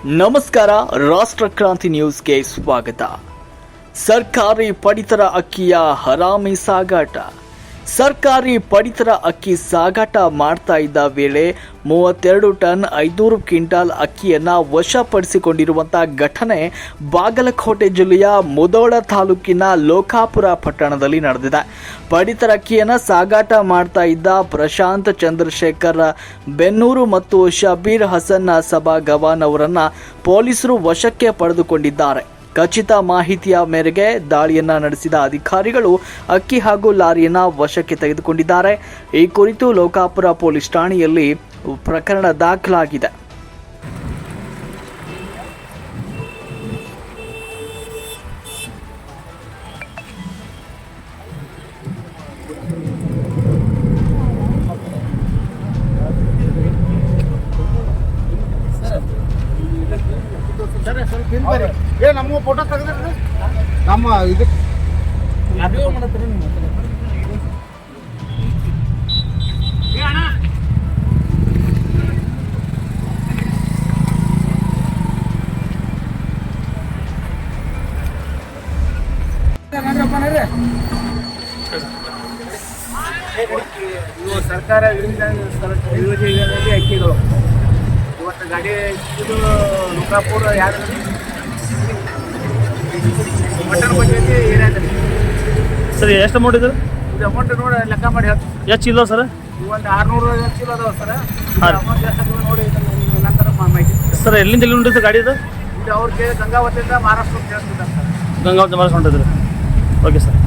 ನಮಸ್ಕಾರ. ರಾಷ್ಟ್ರಕ್ರಾಂತಿ ನ್ಯೂಸ್ಗೆ ಸ್ವಾಗತ. ಸರ್ಕಾರಿ ಪಡಿತರ ಅಕ್ಕಿಯ ಹರಾಮಿ ಸಾಗಾಟ. ಸರ್ಕಾರಿ ಪಡಿತರ ಅಕ್ಕಿ ಸಾಗಾಟ ಮಾಡ್ತಾ ಇದ್ದ ವೇಳೆ 32 ಟನ್ 500 ಕ್ವಿಂಟಾಲ್ ಅಕ್ಕಿಯನ್ನು ವಶಪಡಿಸಿಕೊಂಡಿರುವಂತಹ ಘಟನೆ ಬಾಗಲಕೋಟೆ ಜಿಲ್ಲೆಯ ಮುಧೋಳ ತಾಲೂಕಿನ ಲೋಕಾಪುರ ಪಟ್ಟಣದಲ್ಲಿ ನಡೆದಿದೆ. ಪಡಿತರ ಅಕ್ಕಿಯನ್ನು ಸಾಗಾಟ ಮಾಡ್ತಾ ಇದ್ದ ಪ್ರಶಾಂತ್ ಚಂದ್ರಶೇಖರ್ ಬೆನ್ನೂರು ಮತ್ತು ಶಬೀರ್ ಹಸನ್ ಸಬಾ ಗವಾನ್ ಅವರನ್ನು ಪೊಲೀಸರು ವಶಕ್ಕೆ ಪಡೆದುಕೊಂಡಿದ್ದಾರೆ. ಖಚಿತ ಮಾಹಿತಿಯ ಮೇರೆಗೆ ದಾಳಿಯನ್ನ ನಡೆಸಿದ ಅಧಿಕಾರಿಗಳು ಅಕ್ಕಿ ಹಾಗೂ ಲಾರಿಯನ್ನ ವಶಕ್ಕೆ ತೆಗೆದುಕೊಂಡಿದ್ದಾರೆ. ಈ ಕುರಿತು ಲೋಕಾಪುರ ಪೊಲೀಸ್ ಠಾಣೆಯಲ್ಲಿ ಪ್ರಕರಣ ದಾಖಲಾಗಿದೆ. ನಮ್ಮ ಫೋಟೋ ತೆಗೆದ್ರಿ ನಮ್ಮ ಇದಕ್ಕೆ ಇವು ಸರ್ಕಾರ ಯೋಜನೆಗಳಲ್ಲಿ ಅಕ್ಕಿಗಳು ಇವತ್ತು ಗಾಡಿ ಇದು ಲೋಕಾಪುರ ಯಾರು ಮಟನ್ ಬಂದೈತಿ ಏನಾದ್ರಿ ಸರ್ ಎಷ್ಟು ಅಮೌಂಟ್ ಇದೆ? ಇದು ಅಮೌಂಟ್ ನೋಡಿ ಲೆಕ್ಕ ಮಾಡಿ ಹೇಳ್ತೀವಿ. ಎಷ್ಟು ಚೀಲ ಸರ್? ಒಂದು 600 ಚೀಲ ಅದಾವ ಸರ್. ಅಮೌಂಟ್ ಎಷ್ಟು ನೋಡಿ ನಂತರ ಮಾಹಿತಿ ಸರ್ ಎಲ್ಲಿಂದ ಎಲ್ಲಿ ಉಂಟು ಗಾಡಿ ಇದು? ಇದು ಅವ್ರಿಗೆ ಗಂಗಾವತಿಯಿಂದ ಮಹಾರಾಷ್ಟ್ರಕ್ಕೆ ಕೇಳ್ತಿದ್ದಾರೆ ಸರ್. ಗಂಗಾವತಿ ಮಾರ್ಸ್ ಹೊಂಟಿದ್ರಿ. Okay sir.